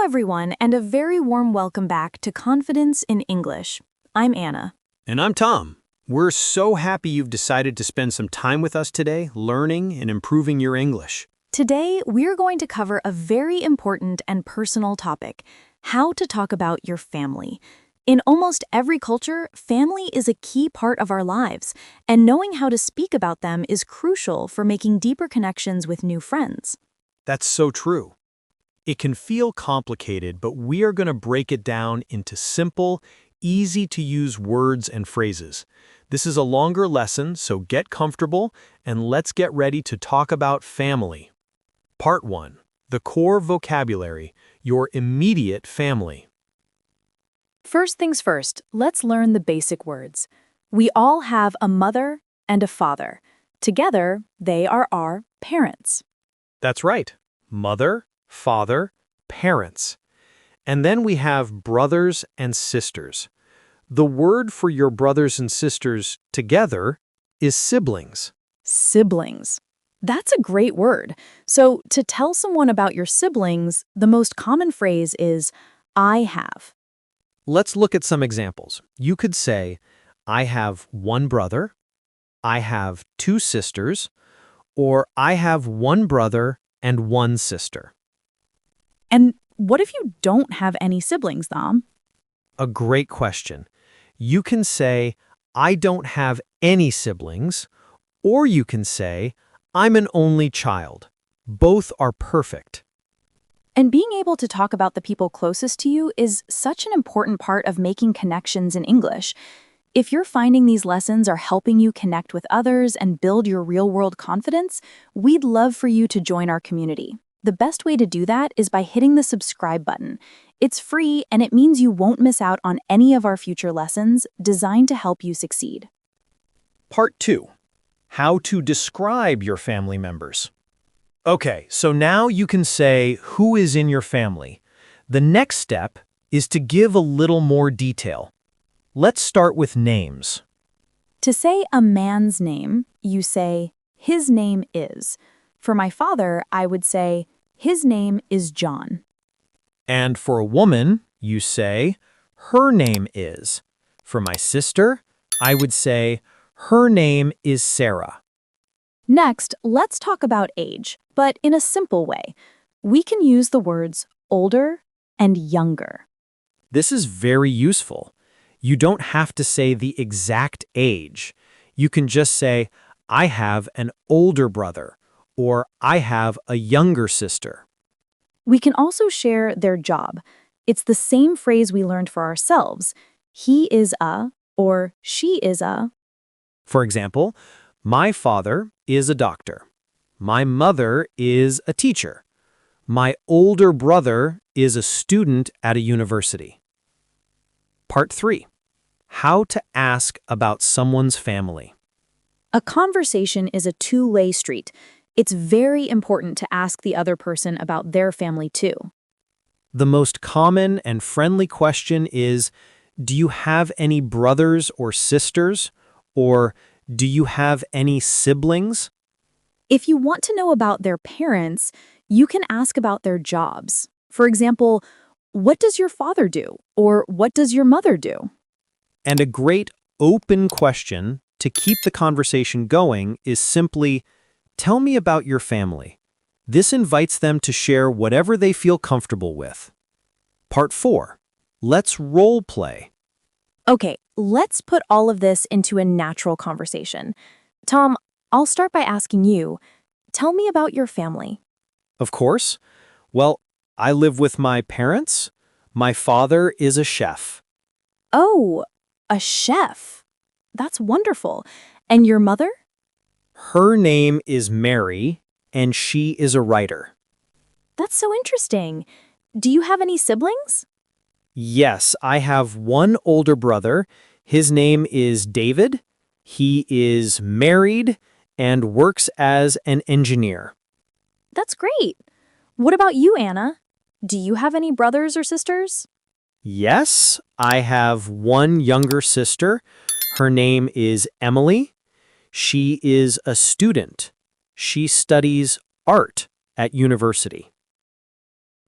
everyone, and a very warm welcome back to Confidence in English. I'm Anna. And I'm Tom. We're so happy you've decided to spend some time with us today, learning and improving your English. Today, we're going to cover a very important and personal topic: how to talk about your family. In almost every culture, family is a key part of our lives, and knowing how to speak about them is crucial for making deeper connections with new friends. That's so true. It can feel complicated, but we are going to break it down into simple, easy-to-use words and phrases. This is a longer lesson, so get comfortable and let's get ready to talk about family. Part 1. The core vocabulary, your immediate family. First things first, let's learn the basic words. We all have a mother and a father. Together, they are our parents. That's right. Mother, father, parents. And then we have brothers and sisters. The word for your brothers and sisters together is siblings. Siblings. That's a great word. So, to tell someone about your siblings, the most common phrase is, I have. Let's look at some examples. You could say, I have one brother, I have two sisters, or I have one brother and one sister. And what if you don't have any siblings, Tom? A great question. You can say, I don't have any siblings, or you can say, I'm an only child. Both are perfect. And being able to talk about the people closest to you is such an important part of making connections in English. If you're finding these lessons are helping you connect with others and build your real-world confidence, we'd love for you to join our community. The best way to do that is by hitting the subscribe button. It's free, and it means you won't miss out on any of our future lessons designed to help you succeed. Part 2. How to describe your family members. Okay, so now you can say who is in your family. The next step is to give a little more detail. Let's start with names. To say a man's name, you say, his name is. For my father, I would say, his name is John. And for a woman, you say, her name is. For my sister, I would say, her name is Sarah. Next, let's talk about age, but in a simple way. We can use the words older and younger. This is very useful. You don't have to say the exact age. You can just say, I have an older brother, or I have a younger sister. We can also share their job. It's the same phrase we learned for ourselves. He is a, or she is a. For example, my father is a doctor. My mother is a teacher. My older brother is a student at a university. Part 3. How to ask about someone's family. A conversation is a two-way street. It's very important to ask the other person about their family too. The most common and friendly question is, do you have any brothers or sisters? Or do you have any siblings? If you want to know about their parents, you can ask about their jobs. For example, what does your father do? Or what does your mother do? And a great open question to keep the conversation going is simply, tell me about your family. This invites them to share whatever they feel comfortable with. Part 4. Let's role play. Okay, let's put all of this into a natural conversation. Tom, I'll start by asking you, tell me about your family. Of course. Well, I live with my parents. My father is a chef. Oh, a chef. That's wonderful. And your mother? Her name is Mary, and she is a writer. That's so interesting. Do you have any siblings? Yes, I have one older brother. His name is David. He is married and works as an engineer. That's great. What about you, Anna? Do you have any brothers or sisters? Yes, I have one younger sister. Her name is Emily. She is a student. She studies art at university.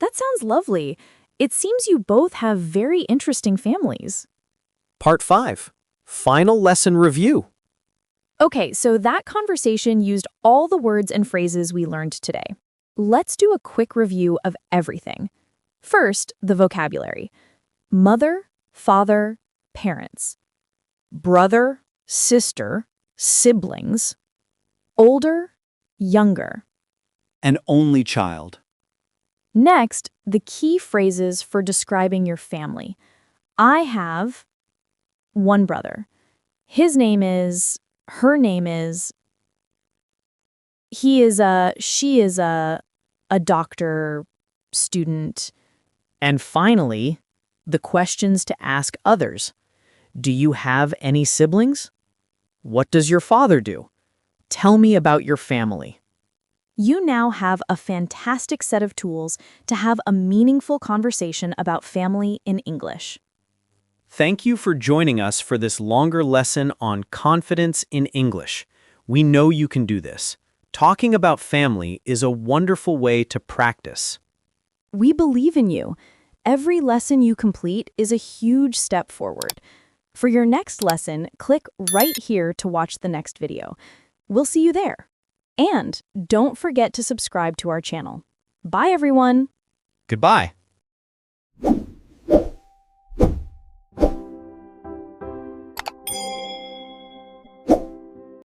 That sounds lovely. It seems you both have very interesting families. Part 5. Final lesson review. Okay, so that conversation used all the words and phrases we learned today. Let's do a quick review of everything. First, the vocabulary. Mother, father, parents. Brother, sister, siblings. Older, younger. An only child. Next, the key phrases for describing your family. I have one brother. His name is, her name is, he is a, she is a doctor, student. And finally, the questions to ask others. Do you have any siblings? What does your father do? Tell me about your family. You now have a fantastic set of tools to have a meaningful conversation about family in English. Thank you for joining us for this longer lesson on confidence in English. We know you can do this. Talking about family is a wonderful way to practice. We believe in you. Every lesson you complete is a huge step forward. For your next lesson, click right here to watch the next video. We'll see you there. And don't forget to subscribe to our channel. Bye, everyone. Goodbye.